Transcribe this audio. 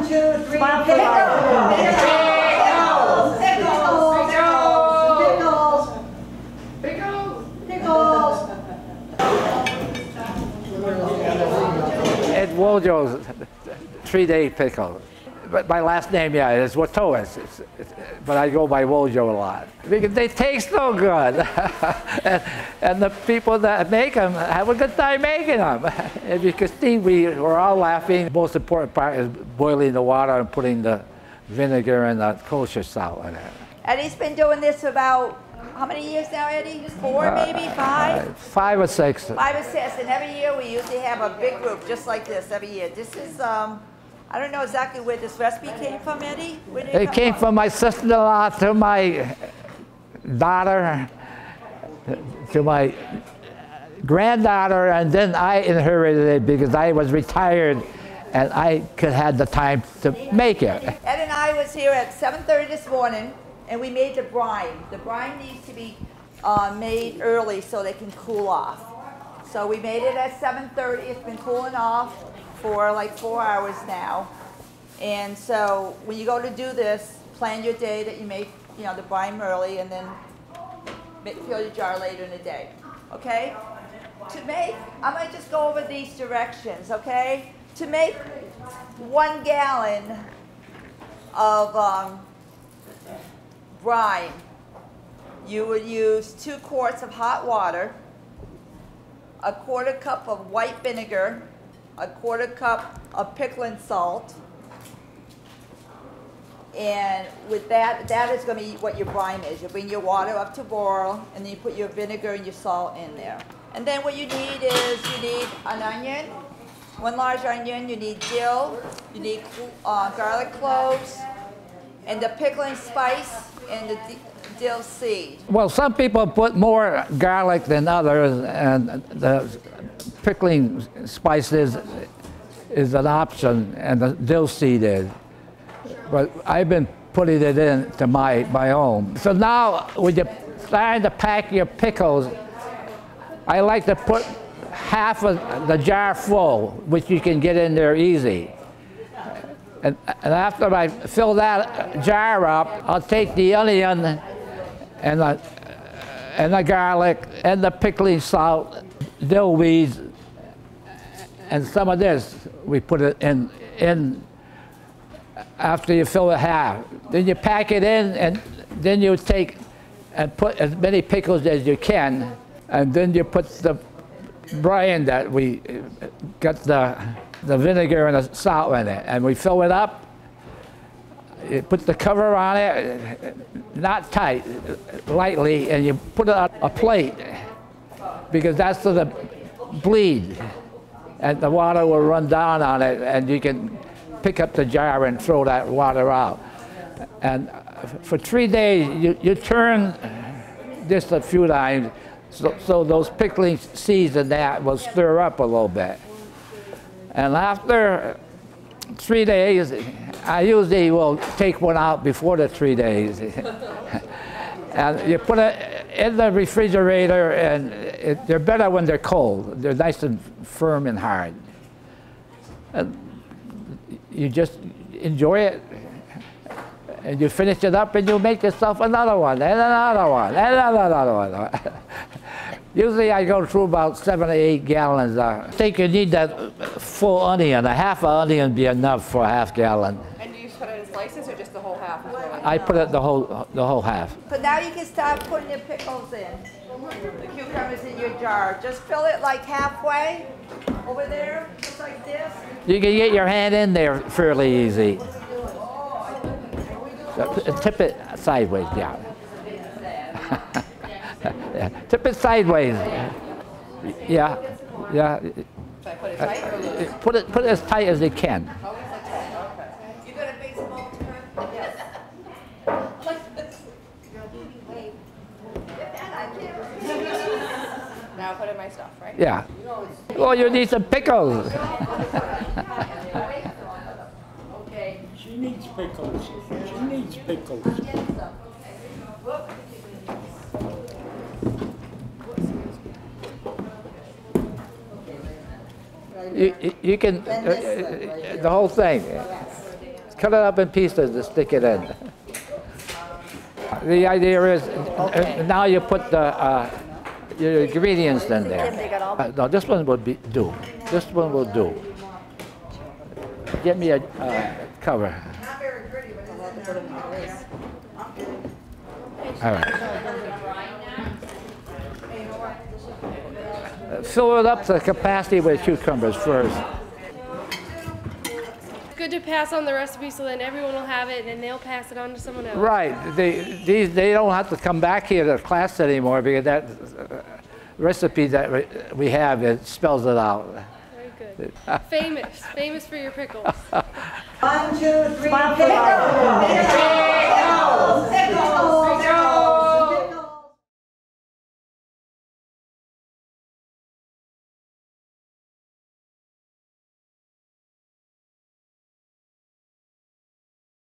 2, 3, Smile for It's Wojo's 3-day pickle. But my last name, yeah, is Wojtowicz. But I go by Wojo a lot. Because they taste so good. and the people that make them have a good time making them. As you can see, we were all laughing. The most important part is boiling the water and putting the vinegar and the kosher salt in it. Eddie's been doing this about, how many years now, Eddie? 4 maybe, 5? 5 or 6. 5 or 6, and every year we usually have a big group just like this every year. This is, I don't know exactly where this recipe came from, Eddie. Where did It came from my sister-in-law to my daughter, to my granddaughter, and then I inherited it because I was retired and I could have the time to make it. Ed and I was here at 7:30 this morning, and we made the brine. The brine needs to be made early so they can cool off. So we made it at 7:30. It's been cooling off for like 4 hours now. And so when you go to do this, plan your day that you make, you know, the brine early, and then fill your jar later in the day, okay? To make, I'm gonna just go over these directions, okay? To make 1 gallon of brine, you would use 2 quarts of hot water, a 1/4 cup of white vinegar, a 1/4 cup of pickling salt, and with that is going to be what your brine is. You bring your water up to boil, and then you put your vinegar and your salt in there. And then what you need is, you need an onion, 1 large onion, you need dill, you need garlic cloves, and the pickling spice, and the dill seed. Well, some people put more garlic than others, and the pickling spice is an option, and the dill seed is. But I've been putting it into my own. So now, when you're starting to pack your pickles, I like to put half of the jar full, which you can get in there easy. And after I fill that jar up, I'll take the onion and the garlic and the pickling salt, dill weeds, and some of this. We put it in after you fill it half. Then you pack it in, and then you take and put as many pickles as you can, and then you put the brine that we got the vinegar and the salt in it, and we fill it up. You put the cover on it, not tight, lightly, and you put it on a plate, because that's so the bleed, and the water will run down on it, and you can pick up the jar and throw that water out. And for 3 days, you turn this a few times, so those pickling seeds and that will stir up a little bit. And after 3 days, I usually will take one out before the 3 days. And you put it in the refrigerator, and they're better when they're cold. They're nice and firm and hard. And you just enjoy it, and you finish it up, and you make yourself another one, and another one, and another one. Usually I go through about 7 or 8 gallons. I think you need that full onion. A half an onion would be enough for a half gallon. And do you put it in slices or just the whole half? I put it the whole half. So now you can start putting your pickles in. The cucumbers in your jar. Just fill it like halfway over there, just like this. You can get your hand in there fairly easy. So, tip it sideways down. Yeah. Tip it sideways. Yeah, yeah. Should I put it tight or loose? Put it as tight as you can. You got a big smoke turn? Yes. Now put in my stuff, right? Yeah. Well, you need some pickles. Okay. She needs pickles. She needs pickles. You can, the whole thing. cut it up in pieces to stick it in. The idea is now you put your ingredients in there. No, this one would do. This one will do. Get me a cover. All right. Fill it up to the capacity with cucumbers first. Good to pass on the recipe so then everyone will have it and they'll pass it on to someone else. Right. They don't have to come back here to class anymore because that recipe that we have, it spells it out. Very good. Famous for your pickles. 1, 2, 3, pickle!